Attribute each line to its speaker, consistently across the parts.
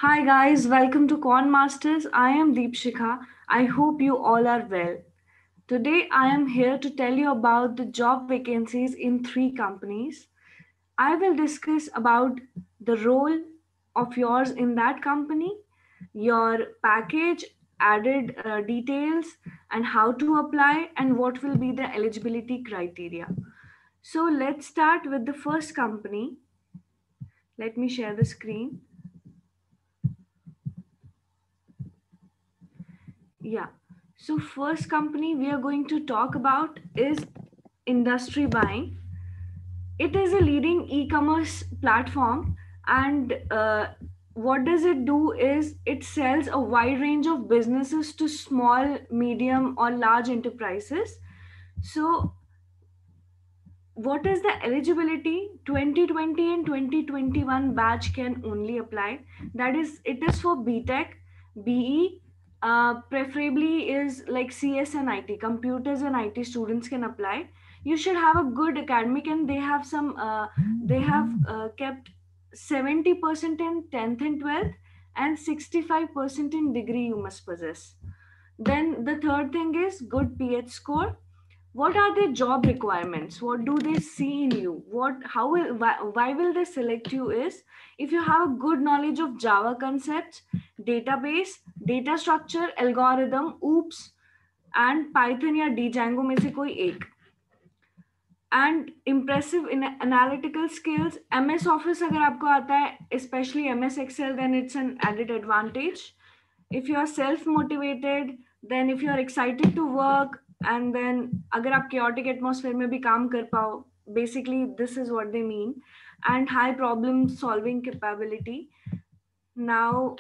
Speaker 1: Hi guys, welcome to Corn Masters. I am Deepshikha. I hope you all are well. Today I am here to tell you about the job vacancies in three companies. I will discuss about the role of yours in that company, your package, added details, and how to apply, and what will be the eligibility criteria. So let's start with the first company. Let me share the screen. Yeah. So first company we are going to talk about is Industry Buying. It is a leading e-commerce platform, and what does it do is it sells a wide range of businesses to small, medium, or large enterprises. So what is the eligibility? 2020 and 2021 batch can only apply. That is, it is for BTech, BE, preferably is like CS and IT, computers and IT students can apply. You should have a good academic, and they have kept 70% in 10th and 12th, and 65% in degree you must possess. Then the third thing is good PH score. What are their job requirements? What do they see in you? Why will they select you is if you have a good knowledge of Java concepts, database, data structure, algorithm, oops, and Python या Django में से कोई एक, and impressive in analytical skills. MS Office अगर आपको आता है, especially MS Excel, then it's an added advantage. If you are self motivated, then if you are excited to work, and then अगर आप chaotic atmosphere में भी काम कर पाओ, basically this is what they mean. And high problem solving capability. Now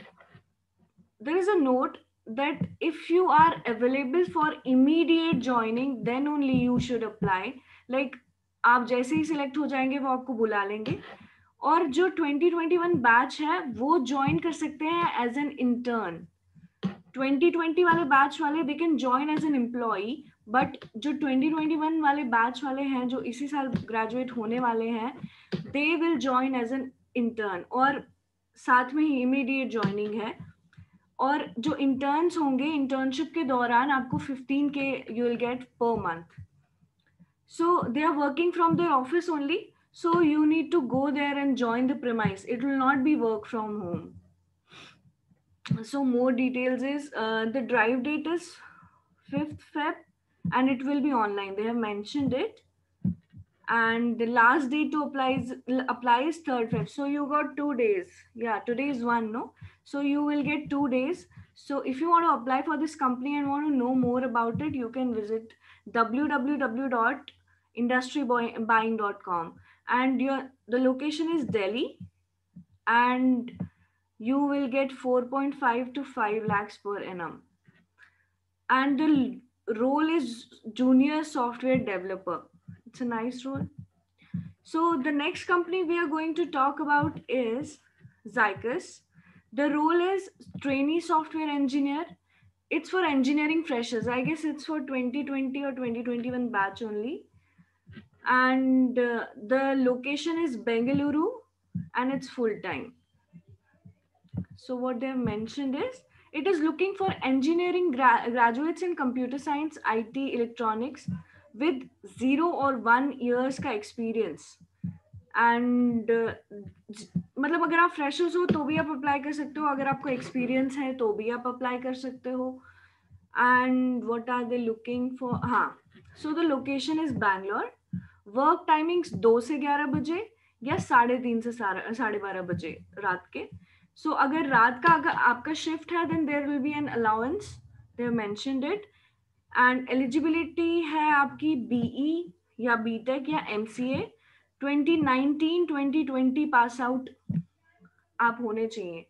Speaker 1: there is a note that if you are available for immediate joining, then only you should apply. Like आप जैसे ही select हो जाएंगे वो आपको बुला लेंगे, और जो 2021 बैच है वो ज्वाइन कर सकते हैं एज एन इंटर्न. 2020 वाले बैच वाले they can join as an employee, but जो 2021 वाले बैच वाले हैं जो इसी साल ग्रेजुएट होने वाले हैं, they will join as an intern, और साथ में ही इमीडिएट ज्वाइनिंग है. और जो इंटर्न्स होंगे, इंटर्नशिप के दौरान आपको 15K you will get per month. So they are working from their office only, so you need to go there and join the premise. It will not be work from home. So more details is the drive date is 5th Feb, and it will be online. They have mentioned it. And the last date to apply is 3rd Feb. So you got 2 days. Yeah, today is one, no? So you will get 2 days. So if you want to apply for this company and want to know more about it, you can visit www.industrybuying.com. And the location is Delhi, and you will get 4.5 to 5 lakhs per annum. And the role is junior software developer. It's a nice role. So the next company we are going to talk about is Zycus. The role is trainee software engineer. It's for engineering freshers. I guess it's for 2020 or 2021 batch only. And the location is Bengaluru, and it's full time. So what they have mentioned is it is looking for engineering graduates in computer science, IT, electronics with 0 or 1 years का experience. And मतलब अगर आप freshers हो तो भी आप apply कर सकते हो, अगर आपको एक्सपीरियंस है तो भी आप अप्लाई कर सकते हो. And what are they looking for? हाँ, so the location is Bangalore. Work timings 2 से 11 बजे या 3:30 से 12:30 बजे रात के. सो अगर रात का अगर आपका शिफ्ट है, then there will be an allowance. They have mentioned it. And eligibility है आपकी बीई या बीटेक या एमसीए. 2019-2020 पास आउट आप होने चाहिए.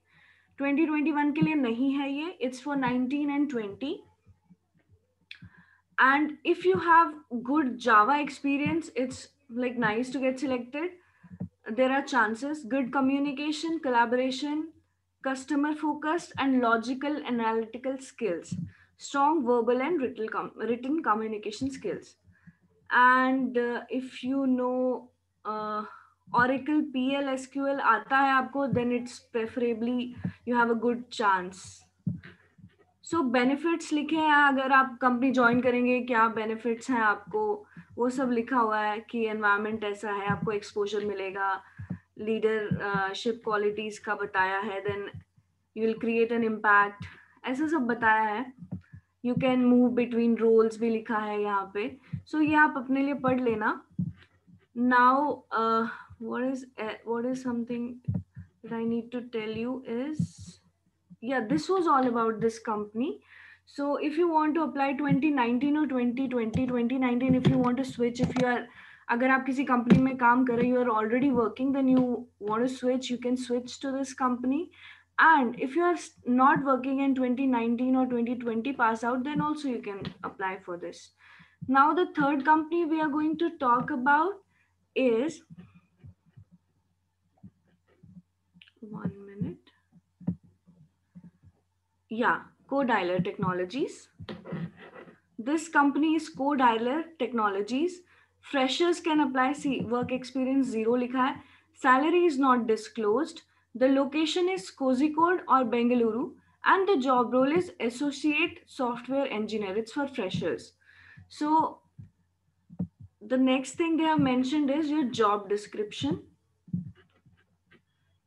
Speaker 1: 2021 के लिए नहीं है ये. It's for 19 and 20. And if you have good Java experience, it's like nice to get selected. There are chances. Good communication, collaboration, customer focused, and logical analytical skills. Strong verbal and written communication skills. And if you know Oracle PL SQL आता है आपको, then it's preferably you have a good chance. So benefits लिखे हैं, अगर आप company join करेंगे क्या benefits हैं आपको, वो सब लिखा हुआ है कि एनवायरनमेंट ऐसा है, आपको एक्सपोजर मिलेगा, लीडरशिप क्वालिटीज का बताया है, then you will create an impact, ऐसा सब बताया है. You can move between roles भी लिखा है यहाँ पे. सो ये आप अपने लिए पढ़ लेना. Now what is something that I need to tell you is, yeah, this was all about this company. So if you want to apply 2019 or 2020, 2019, if you want to switch, if you are, अगर आप किसी company में काम कर रहे, you are already working, then you want to switch, you can switch to this company. And if you are not working in 2019 or 2020 pass out, then also you can apply for this. Now the third company we are going to talk about is, one minute, yeah, Codialer Technologies. This company is Codialer Technologies. Freshers can apply. See, work experience 0 लिखा है. Salary is not disclosed. The location is Kozhikode or Bengaluru, and the job role is associate software engineer. It's for freshers. So the next thing they have mentioned is your job description.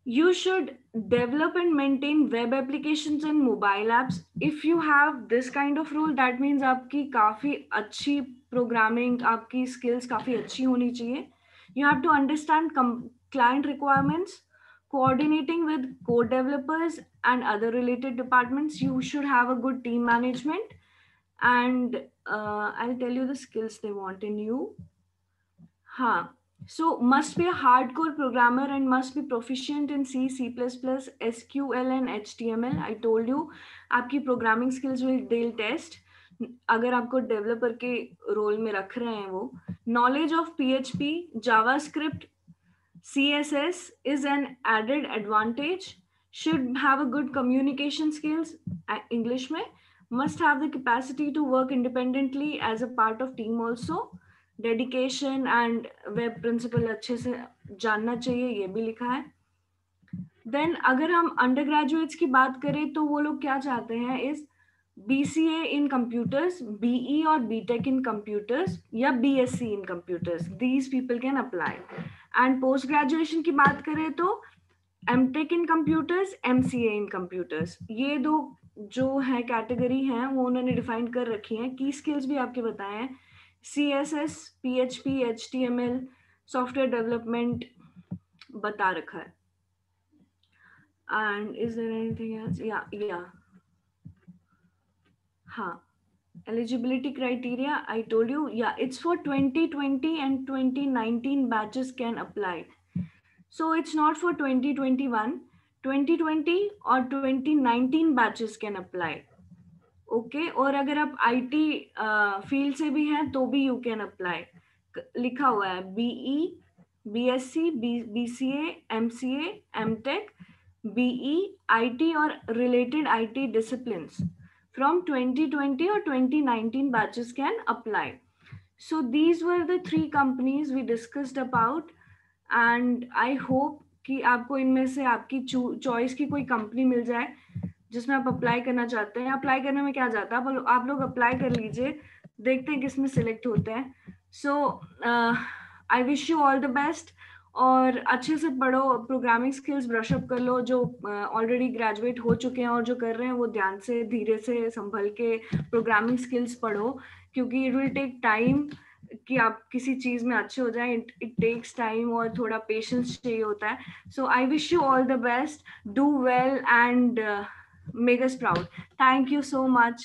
Speaker 1: You should develop and maintain web applications and mobile apps. If you have this kind of role, that means आपकी काफी अच्छी programming, आपकी skills काफी अच्छी होनी चाहिए. You have to understand client requirements, coordinating with code developers and other related departments. You should have a good team management, and I'll tell you the skills they want in you. हाँ, so must be a hardcore programmer and must be proficient in C, C++, SQL and HTML. I told you, आपकी programming skills will they'll test. अगर आपको developer के role में रख रहे हैं वो. Knowledge of PHP, JavaScript, CSS is an added advantage. Should have a good communication skills, English में. Must have the capacity to work independently as a part of team also. Dedication and web principle अच्छे से जानना चाहिए, ये भी लिखा है. Then अगर हम अंडर ग्रेजुएट्स की बात करें तो वो लोग क्या चाहते हैं is BCA in computers, BE और BTech इन कंप्यूटर्स या BSc in computers. These people can apply. And post graduation की बात करें तो MTech in computers, MCA in computers. ये दो जो है कैटेगरी हैं वो उन्होंने डिफाइन कर रखी हैं. की स्किल्स भी आपके बताए हैं, CSS, PHP, HTML, software development बता रखा है. And is there anything else? Yeah. हाँ, eligibility criteria I told you. Yeah, it's for 2020 and 2019 batches can apply. So it's not for 2021, 2020 or 2019 batches can apply. Okay. और अगर आप IT field से भी हैं तो भी यू कैन अप्लाई. लिखा हुआ है BE, BSc, BCA, MCA, MTech, BE, IT और related IT disciplines from 2020 or 2019 batches can apply. So these were the 3 companies we discussed about, and I hope कि आपको इनमें से आपकी चॉइस की कोई कंपनी मिल जाए जिसमें आप अप्लाई करना चाहते हैं. अप्लाई करने में क्या जाता है, आप लोग अप्लाई कर लीजिए, देखते हैं किसमें सिलेक्ट होते हैं. So I wish you all the best, और अच्छे से पढ़ो, प्रोग्रामिंग स्किल्स ब्रशअप कर लो. जो ऑलरेडी ग्रेजुएट हो चुके हैं और जो कर रहे हैं वो ध्यान से धीरे से संभल के प्रोग्रामिंग स्किल्स पढ़ो, क्योंकि इट विल टेक टाइम कि आप किसी चीज में अच्छे हो जाए. इट टेक्स टाइम और थोड़ा पेशेंस चाहिए होता है. So I wish you all the best, do well and make us proud. Thank you so much.